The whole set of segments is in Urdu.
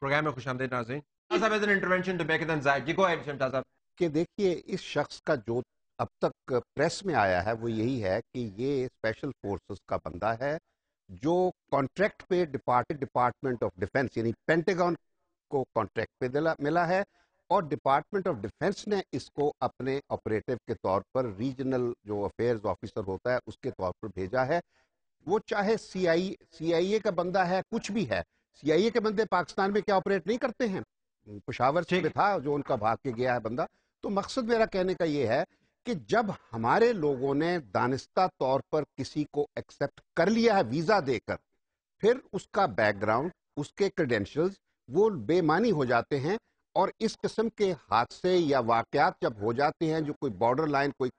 پروگرام میں خوشامدید ناظرین. صاحب has an intervention to make it anxiety. G go ahead Shamshad صاحب. کہ دیکھیے اس شخص کا جو اب تک پریس میں آیا ہے وہ یہی ہے کہ یہ اسپیشل فورسز کا بندہ ہے جو کانٹریکٹ پہ ڈپارٹمنٹ آف ڈیفنس یعنی پینٹاگون کو کانٹریکٹ پہ ملا ہے اور ڈپارٹمنٹ آف ڈیفنس نے اس کو اپنے آپریٹو کے طور پر ریجنل جو افیئرز آفیسر ہوتا ہے اس کے طور پر بھیجا ہے. وہ چاہے سی آئی اے کا بندہ ہے کچھ بھی ہے. سی آئی اے کے بندے پاکستان میں کیا آپریٹ نہیں کرتے ہیں؟ پشاور میں تھا جو ان کا بھاگ کے گیا ہے بندہ. تو مقصد میرا کہنے کا یہ ہے کہ جب ہمارے لوگوں نے دانستہ طور پر کسی کو ایکسپٹ کر لیا ہے ویزا دے کر, پھر اس کا بیک گراؤنڈ, اس کے کریڈینشلز وہ بے معنی ہو جاتے ہیں, اور اس قسم کے حادثے یا واقعات جب ہو جاتے ہیں جو کوئی بارڈر لائن, کوئی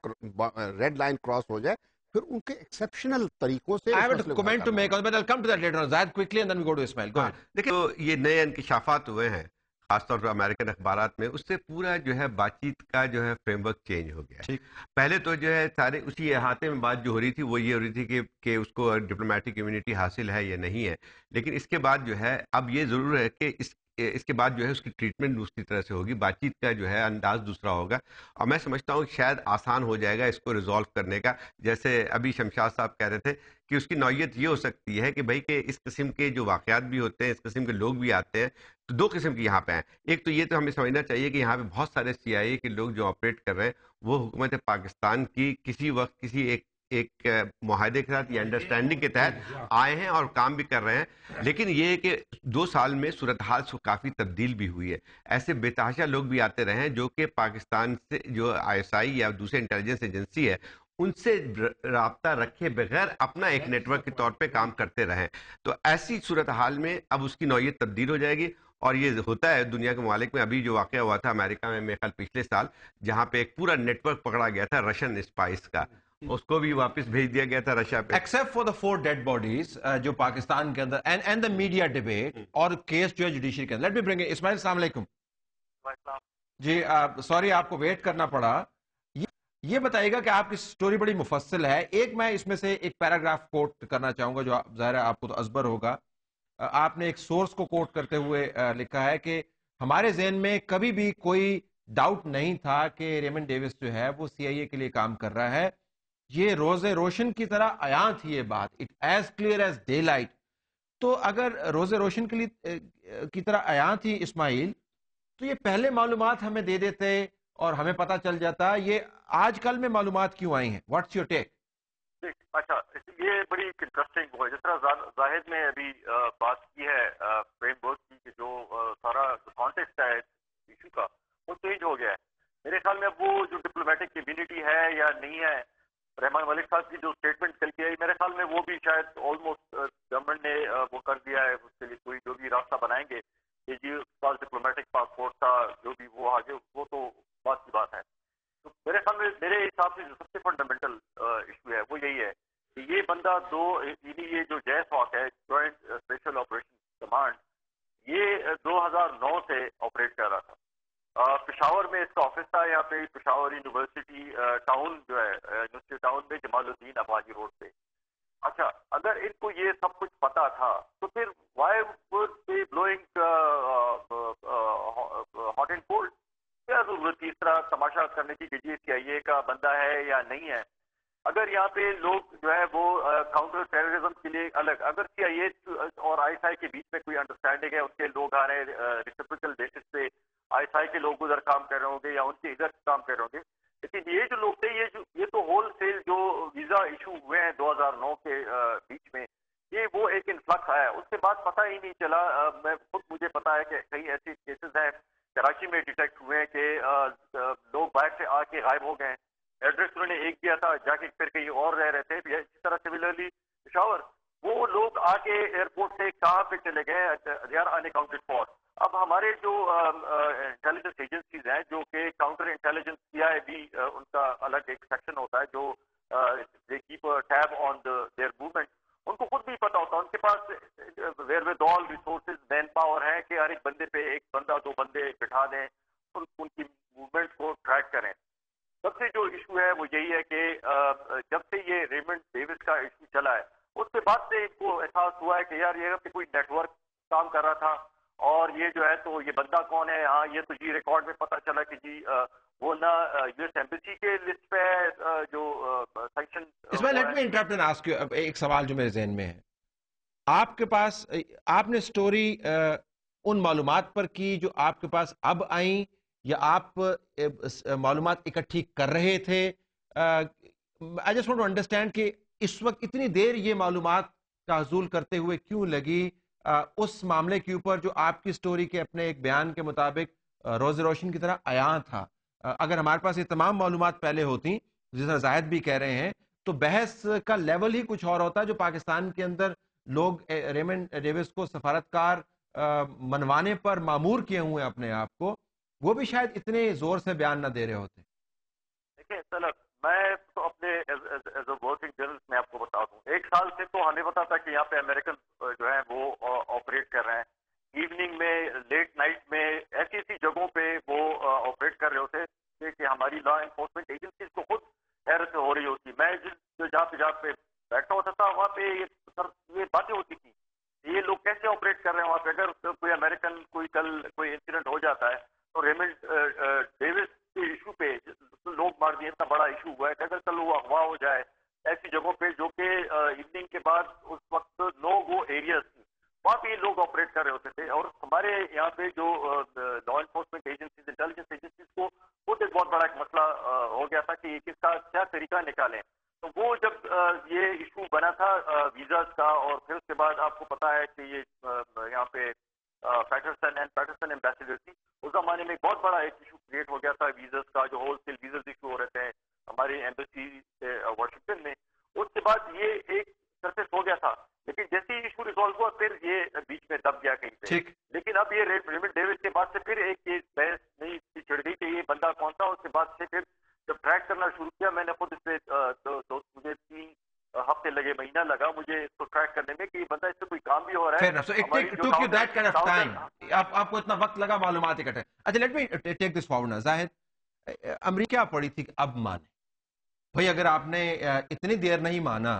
ریڈ لائن کراس ہو جائے, پھر ان کے ایکسیپشنل طریقوں سے I have a comment to make on, but I'll come to that later on. Zahid quickly and then we go to Ismail. Go ahead. دیکھیں تو یہ نئے انکشافات ہوئے ہیں خاص طور پر امریکن اخبارات میں, اس سے پورا جو ہے بات چیت کا جو ہے فریم ورک چینج ہو گیا. پہلے تو جو ہے سارے اسی احاطے میں بات جو ہو رہی تھی وہ یہ ہو رہی تھی کہ اس کو ڈپلومیٹک امیونٹی حاصل ہے یا نہیں ہے, لیکن اس کے بعد جو ہے اب یہ ضرور ہے کہ اس کے بعد جو ہے اس کی ٹریٹمنٹ دوسری طرح سے ہوگی, بات چیت کا جو ہے انداز دوسرا ہوگا, اور میں سمجھتا ہوں شاید آسان ہو جائے گا اس کو ریزالو کرنے کا. جیسے ابھی شمشاد صاحب کہہ رہے تھے کہ اس کی نوعیت یہ ہو سکتی ہے کہ بھائی کہ اس قسم کے جو واقعات بھی ہوتے ہیں, اس قسم کے لوگ بھی آتے ہیں, تو دو قسم کے یہاں پہ ہیں. ایک تو یہ تو ہمیں سمجھنا چاہیے کہ یہاں پہ بہت سارے سی آئی اے کے لوگ جو آپریٹ کر رہے ہیں وہ حکومت پاکستان کی کسی وقت کسی ایک معاہدے کے ساتھ یا انڈرسٹینڈنگ کے تحت آئے ہیں اور کام بھی کر رہے ہیں. لیکن یہ ہے کہ 2 سال میں صورتحال کافی تبدیل بھی ہوئی ہے. ایسے بے تحاشا لوگ بھی آتے رہے ہیں جو کہ پاکستان سے جو آئی ایس آئی یا دوسرے انٹیلیجنس ایجنسی ہے ان سے رابطہ رکھے بغیر اپنا ایک نیٹ ورک کے طور پہ کام کرتے رہیں. تو ایسی صورتحال میں اب اس کی نوعیت تبدیل ہو جائے گی, اور یہ ہوتا ہے دنیا کے ممالک میں. ابھی جو واقعہ ہوا تھا امریکہ میں میرے خیال پچھلے سال, جہاں پہ ایک پورا نیٹ ورک پکڑا گیا تھا رشین اسپائس کا, اس کو بھی واپس بھیج دیا گیا تھا رشیا پہ. Except for the 4 dead bodies جو پاکستان کے اندر and the media debate اور کیس جو ہے جوڈیشری کے اندر. Let me bring it. اسماعیل السلام علیکم. جی سوری آپ کو ویٹ کرنا پڑا. یہ بتائیے گا کہ آپ کی سٹوری بڑی مفصل ہے. ایک میں اس میں سے ایک پیراگراف کوٹ کرنا چاہوں گا جو ظاہر ہے آپ کو تو ازبر ہوگا. آپ نے ایک سورس کو کوٹ کرتے ہوئے لکھا ہے کہ ہمارے ذہن میں کبھی بھی کوئی ڈاؤٹ نہیں تھا کہ ریمنڈ ڈیوس جو ہے وہ سی آئی اے کے لیے کام کر رہا ہے. یہ روز روشن کی طرح عیاں تھی یہ بات, it as clear as day light. تو اگر روز روشن کے لیے کی طرح عیاں تھی اسماعیل, تو یہ پہلے معلومات ہمیں دے دیتے اور ہمیں پتہ چل جاتا. یہ آج کل میں معلومات کیوں آئی ہیں؟ What's your take? اچھا, یہ بڑی انٹرسٹنگ ہوا جس طرح زاہد نے ابھی بات کی ہے فریم ورک کی کہ جو سارا کانٹیکسٹ ہے ایشو کا وہ چینج ہو گیا ہے. میرے خیال میں اب وہ جو ڈپلومیٹک کمیونٹی ہے یا نہیں ہے, رحمان ملک صاحب کی جو اسٹیٹمنٹ کل کی ہے میرے خیال میں وہ بھی شاید آلموسٹ گورنمنٹ نے وہ کر دیا ہے. اس کے لیے کوئی جو بھی راستہ بنائیں گے کہ جی پاس ڈپلومیٹک پاسپورٹ تھا جو بھی وہ آگے, وہ تو بات کی بات ہے. تو میرے خیال میں میرے حساب سے جو سب سے فنڈامنٹل ایشو ہے وہ یہی ہے کہ یہ بندہ یہ جو جیس ہاک ہے جوائنٹ اسپیشل آپریشن کمانڈ, یہ 2009 سے آپریٹ کر رہا تھا. پشاور میں اس کا آفس تھا, یہاں پہ پشاور یونیورسٹی ٹاؤن جو ہے یونیورسٹی ٹاؤن میں جمال الدین اباجی روڈ پہ. اچھا, اگر ان کو یہ سب کچھ پتا تھا تو پھر why were they blowing hot and cold? کیا ضرورت تھی اس طرح تماشا کرنے کی کہ جی سی آئی اے کا بندہ ہے یا نہیں ہے؟ اگر یہاں پہ لوگ جو ہے وہ کاؤنٹر ٹیررزم کے لیے الگ, اگر سی آئی اے اور آئی ایس آئی کے بیچ میں کوئی انڈرسٹینڈنگ ہے, ان کے لوگ آ رہے ہیں ریسیپریکل بیسس پہ, آئی ایس آئی کے لوگ ادھر کام کر رہے ہوں گے یا ان کے ادھر کام کر رہے ہوں گے, لیکن یہ جو لوگ تھے یہ تو ہول سیل جو ویزا ایشو ہوئے ہیں 2009 کے بیچ میں, یہ وہ ایک انفلکس آیا. اس کے بعد پتہ ہی نہیں چلا. میں خود مجھے پتا ہے کہ کئی ایسے کیسز ہیں کراچی میں ڈیٹیکٹ ہوئے ہیں کہ لوگ باہر سے آ کے غائب ہو گئے ہیں. ایڈریس انہوں نے ایک دیا تھا, جا کے پھر کہیں اور رہ رہے تھے. اسی طرح سملرلی پشاور, وہ لوگ آ کے ایئرپورٹ سے کہاں پہ چلے گئے, they are unaccounted for. اب ہمارے جو انٹیلیجنس ایجنسیز ہیں جو کہ counter intelligence C I B ان کا الگ ایک سیکشن ہوتا ہے جو they keep tab on their movement, ان کو خود بھی پتا ہوتا ہے, ان کے پاس wherewithal resources manpower ہے کہ ہر ایک بندے پہ ایک بندہ 2 بندے بٹھا دیں, ان کی موومنٹ کو ٹریک کریں. سب سے جو ایشو ہے وہ یہی ہے کہ جب سے یہ ریمنڈ ڈیوس کا ایشو چلا ہے اس کے بعد سے ان کو احساس ہوا ہے کہ یار یہ کہ کوئی نیٹ ورک کام کر رہا تھا اور یہ جو ہے تو یہ بندہ کون ہے. ہاں یہ تو جی ریکارڈ میں پتہ چلا کہ جی وہ نہ یو ایس ایمبیسی کے لسٹ پہ جو سینکشن. اس میں let me interrupt and ask you ایک سوال جو میرے ذہن میں ہے. آپ کے پاس آپ نے سٹوری ان معلومات پر کی جو آپ کے پاس اب آئیں یا آپ معلومات اکٹھی کر رہے تھے؟ I just want to understand کہ اس وقت اتنی دیر یہ معلومات کا حصول کرتے ہوئے کیوں لگی اس معاملے کے اوپر جو آپ کی سٹوری کے اپنے ایک بیان کے مطابق روز روشن کی طرح عیاں تھا. اگر ہمارے پاس یہ تمام معلومات پہلے ہوتی جس طرح زاہد بھی کہہ رہے ہیں تو بحث کا لیول ہی کچھ اور ہوتا. جو پاکستان کے اندر لوگ ریمنڈ ڈیوس کو سفارتکار منوانے پر معمور کیے ہوئے اپنے آپ کو, وہ بھی شاید اتنے زور سے بیان نہ دے رہے ہوتے. دیکھیں طلب میں تو اپنے ایز اے ورکنگ جرنلسٹ میں آپ کو بتا دوں, 1 سال سے تو ہمیں پتا تھا کہ یہاں پہ امریکن جو ہے وہ آپریٹ کر رہے ہیں. ایوننگ میں, لیٹ نائٹ میں, ایسی ایسی جگہوں پہ وہ آپریٹ کر رہے ہوتے کہ ہماری لا انفورسمنٹ ایجنسیز کو خود حیرت ہو رہی ہوتی. میں جہاں پہ بیٹھا ہوتا تھا وہاں پہ یہ باتیں ہوتی تھیں, یہ لوگ کیسے آپریٹ کر رہے ہیں وہاں پہ. اگر کوئی امریکن کل کوئی انسیڈنٹ ہو جاتا ہے تو ریمنڈ ڈیوس کے ایشو پہ لوگ مار دیے, اتنا بڑا ایشو ہوا ہے کہ اگر کل وہ اغوا ہو جائے ایسی جگہوں پہ جو کہ ایوننگ کے بعد اس وقت لوگ وہ ایریاز تھی وہاں پہ یہ لوگ آپریٹ کر رہے ہوتے تھے. اور ہمارے یہاں پہ جو law enforcement agencies, intelligence agencies کو خود ایک بہت بڑا ایک مسئلہ ہو گیا تھا کہ کس کا کیا طریقہ نکالیں. تو وہ جب یہ ایشو بنا تھا ویزاز کا, اور پھر اس کے بعد آپ کو پتا ہے کہ یہ یہاں پہ پیٹرسن ایمبیسیڈر تھی, اس زمانے میں بہت بڑا ایک ایشو کریٹ ہو گیا تھا ویزاز کا, جو ہول سیل ویزاز ایشو ہو رہے تھے ہماری ایمبیسی واشنگٹن میں. اس کے بعد یہ ایک سرفیس ہو گیا تھا, لیکن جیسے ہی ایشو ریزالو ہوا پھر یہ بیچ میں دب گیا کہیں پہ. لیکن اب یہ ریمنڈ ڈیوس کے بعد سے پھر ایک یہ بحث نئی چڑھ گئی کہ یہ بندہ کون تھا. اس کے بعد سے پھر جب ٹریک کرنا شروع کیا, میں نے خود اس پہ مجھے 3 ہفتے لگے, مہینہ لگا مجھے اس کو ٹریک کرنے میں کہ یہ بندہ اس سے کوئی کام بھی ہو رہا ہے. آپ کو اتنا وقت لگا معلومات اکٹھے. اچھا let me take this forward. زاہد, امریکہ پڑی تھی کہ اب مانے بھائی, اگر آپ نے اتنی دیر نہیں مانا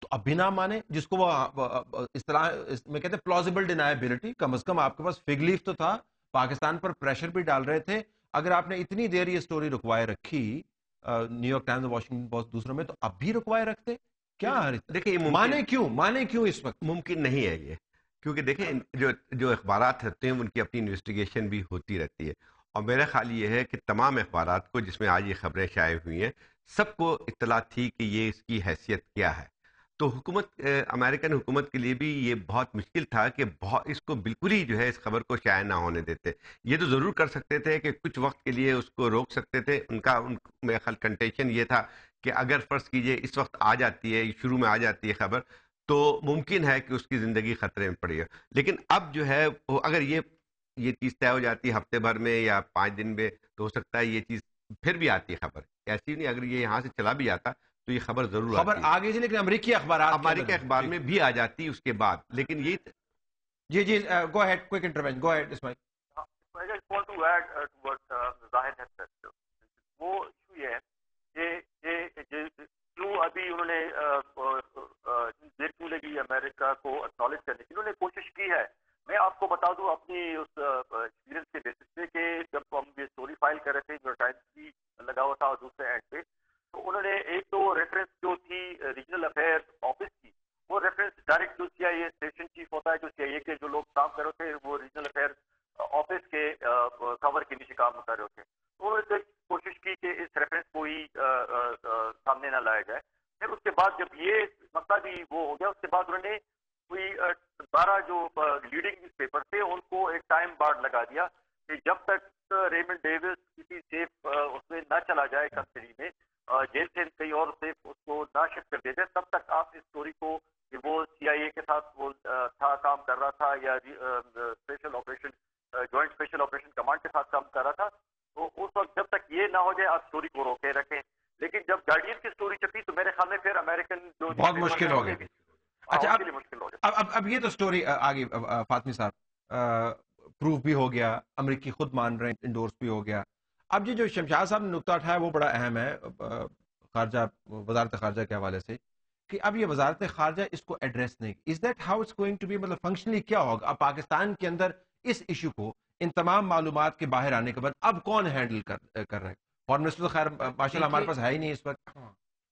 تو اب بھی نہ مانے, جس کو وہ اصطلاح میں کہتے ہیں پلازیبل ڈینائبلٹی. کم از کم آپ کے پاس فگ لیف تو تھا, پاکستان پر پریشر بھی ڈال رہے تھے. اگر آپ نے اتنی دیر یہ سٹوری رکوائے رکھی new York Times, Washington post, دوسروں میں, تو اب بھی رکوائے رکھتے کیا؟ دیکھیں مانے کیوں اس وقت ممکن نہیں ہے یہ, کیونکہ دیکھیں جو اخبارات ہوتے ہیں ان کی اپنی انویسٹیگیشن بھی ہوتی رہتی ہے. اور میرا خیال یہ ہے کہ تمام اخبارات کو جس میں آج یہ خبریں شائع ہوئی ہیں سب کو اطلاع تھی کہ یہ اس کی حیثیت کیا ہے. تو امریکن حکومت کے لیے بھی یہ بہت مشکل تھا کہ اس کو بالکل ہی جو ہے اس خبر کو شائع نہ ہونے دیتے. یہ تو ضرور کر سکتے تھے کہ کچھ وقت کے لیے اس کو روک سکتے تھے. میرا خیال کنٹینشن یہ تھا کہ اگر فرض کیجئے اس وقت آ جاتی ہے, شروع میں آ جاتی ہے خبر, تو ممکن ہے کہ اس کی زندگی خطرے میں پڑی ہے. لیکن اب جو ہے اگر یہ چیز طے ہو جاتی ہے ہفتے بھر میں یا 5 دن میں, تو ہو سکتا ہے یہ چیز پھر بھی آتی ہے خبر. ایسی نہیں, اگر یہ یہاں سے چلا بھی جاتا تو یہ خبر ضرور خبر آ گئی تھی, لیکن امریکی اخبار میں بھی آ جاتی اس کے بعد. لیکن یہ جی گو ہیڈ, کوئک انٹروینشن, گو ہیڈ اسماعیل. وہ ایشو یہ ہے کہ کیوں ابھی انہوں نے دیر کیوں لگی امریکہ کو اکنالج کرنے کی. انہوں نے کوشش کی ہے. میں آپ کو بتا دوں اپنی اس ایکسپیرینس کے بیسس پہ کہ جب ہم یہ اسٹوری فائل کر رہے تھے, جو ٹائمز بھی لگا ہوا تھا دوسرے اینڈ پہ, تو انہوں نے ایک تو ریفرنس جو تھی ریجنل افیئر آفس کی, وہ ریفرنس ڈائریکٹ جو سی آئی اے اسٹیشن چیف ہوتا ہے, جو سی آئی اے کے جو لوگ کام کر رہے تھے وہ ریجنل افیئر آفس کے کور کے نیچے کام کر رہے تھے. تو انہوں نے کوشش کی کہ اس ریفرنس کو ہی سامنے نہ لایا جائے. پھر اس کے بعد جب یہ مسئلہ بھی وہ ہو گیا, اس کے بعد انہوں نے کوئی 12 جو لیڈنگ نیوز پیپر تھے ان کو ایک ٹائم بارڈ لگا دیا کہ جب تک ریمنڈ ڈیوس کسی سیف اس میں نہ چلا جائے کسٹڈی میں, جیل سے کہیں اور سیف اس کو نہ شفٹ کر دیا جائے, تب تک آپ اس اسٹوری کو کہ وہ سی آئی اے کے ساتھ وہ تھا کام کر رہا تھا یا special operation joint special operation command کے ساتھ کام کر رہا تھا, تو اس وقت جب تک یہ نہ ہو جائے آپ اسٹوری کو روکے رکھیں. لیکن جب گارڈین کی اسٹوری چھپی تو میرے خیال میں پھر امریکن جو بہت مشکل ہو گئی. اچھا مشکل ہو گیا. اب یہ تو اسٹوری آگے فاطمی صاحب پروف بھی ہو گیا, امریکی خود مان رہے ہیں, انڈورس بھی ہو گیا. اب جو شمشاد صاحب نے نقطہ اٹھایا وہ بڑا اہم ہے خارجہ, وزارت خارجہ کے حوالے سے, کہ اب یہ وزارت خارجہ اس کو ایڈریس نہیں. Is that how it's going to be, مطلب فنکشنلی کیا ہوگا؟ اب پاکستان کے اندر اس ایشو کو ان تمام معلومات کے باہر آنے کے بعد اب کون ہینڈل کر رہے ہیں؟ فارن منسٹر تو خیر ماشاءاللہ ہمارے پاس ہے ہی نہیں اس وقت.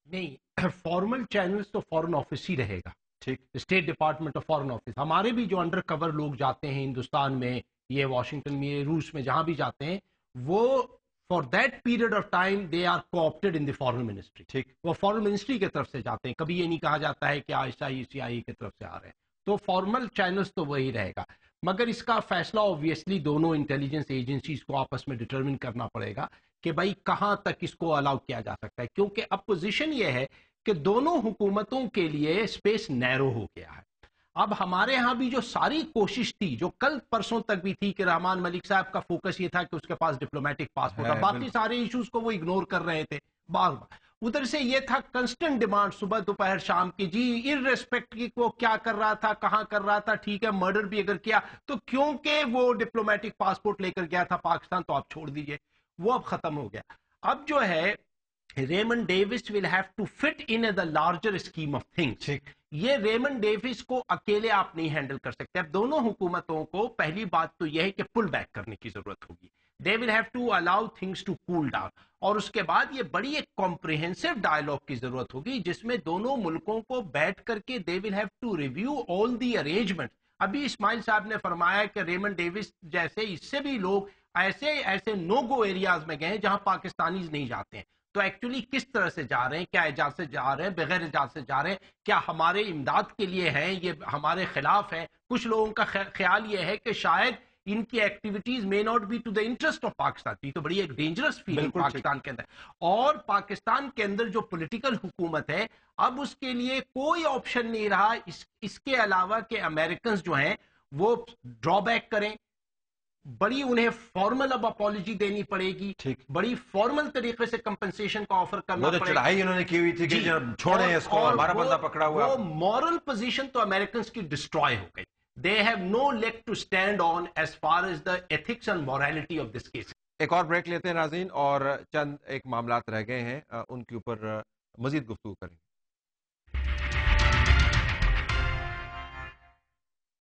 نہیں، فارمل چینلز تو فارن آفس ہی رہے گا. ٹھیک، state department of foreign office. ہمارے بھی جو انڈر کور لوگ جاتے ہیں ہندوستان میں، یہ واشنگٹن میں، یہ روس میں، جہاں بھی جاتے ہیں، وہ for that period of time they are co-opted in the foreign ministry. ٹھیک، وہ فارن منسٹری کی طرف سے جاتے ہیں. کبھی یہ نہیں کہا جاتا ہے کہ ICIA کی طرف سے آ رہے ہیں. تو فارمل چینلز تو وہی رہے گا، مگر اس کا فیصلہ اوبویسلی دونوں انٹیلیجنس ایجنسیز کو آپس میں ڈٹرمن کرنا پڑے گا کہ بھائی کہاں تک اس کو الاؤ کیا جا سکتا ہے. کیونکہ اب پوزیشن یہ ہے کہ دونوں حکومتوں کے لیے اسپیس نیرو ہو گیا ہے. اب ہمارے ہاں بھی جو ساری کوشش تھی، جو کل پرسوں تک بھی تھی، کہ رحمان ملک صاحب کا فوکس یہ تھا کہ اس کے پاس ڈپلومیٹک پاسپورٹ ہے، باقی سارے ایشوز کو وہ اگنور کر رہے تھے. بار بار ادھر سے یہ تھا کنسٹنٹ ڈیمانڈ صبح دوپہر شام کی، جی ارریسپیکٹ کی وہ کیا کر رہا تھا، کہاں کر رہا تھا، ٹھیک ہے مرڈر بھی اگر کیا تو کیونکہ وہ ڈپلومیٹک پاسپورٹ لے کر گیا تھا پاکستان تو آپ چھوڑ دیجئے. وہ اب ختم ہو گیا. اب جو ہے Raymond Davis will have to fit in the larger scheme of things. یہ ریمنڈ ڈیوس کو اکیلے آپ نہیں ہینڈل کر سکتے. اب دونوں حکومتوں کو پہلی بات تو یہ ہے کہ پل بیک کرنے کی ضرورت ہوگی. They will have to allow things to cool down. اور اس کے بعد یہ بڑی ایک comprehensive dialogue کی ضرورت ہوگی جس میں دونوں ملکوں کو بیٹھ کر کے they will have to review all the arrangements. ابھی اسماعیل صاحب نے فرمایا کہ ریمنڈ ڈیوس جیسے اس سے بھی لوگ ایسے نو گو ایریاز میں گئے ہیں جہاں پاکستانیز نہیں جاتے ہیں. تو ایکچولی کس طرح سے جا رہے ہیں، کیا اجازت سے جا رہے ہیں، بغیر اجازت سے جا رہے ہیں، کیا ہمارے امداد کے لیے ہیں، یہ ہمارے خلاف ہے. کچھ لوگوں کا خیال یہ ہے کہ شاید ان کی activities may not be to the interest of Pakistan. یہ تو بڑی ایک ڈینجرس فیلنگ پاکستان کے اندر. اور پاکستان کے اندر جو پولیٹیکل حکومت ہے اب اس کے لیے کوئی آپشن نہیں رہا اس کے علاوہ کہ امریکنز جو ہیں وہ ڈرا بیک کریں. بڑی انہیں فارمل اب اپالوجی دینی پڑے گی، بڑی فارمل طریقے سے کمپنسیشن کا آفر کرنا پڑے گا. چڑھائی انہوں نے کی ہوئی تھی کہ چھوڑیں اس کو، ہمارا بندہ پکڑا ہوا. وہ مورل پوزیشن تو امریکنز کی ڈسٹروائے ہو گئی. They have no leg to stand on as far as the ethics and morality of this case. ایک اور بریک لیتے ہیں ناظرین، اور چند ایک معاملات رہ گئے ہیں ان کے اوپر مزید گفتگو کریں.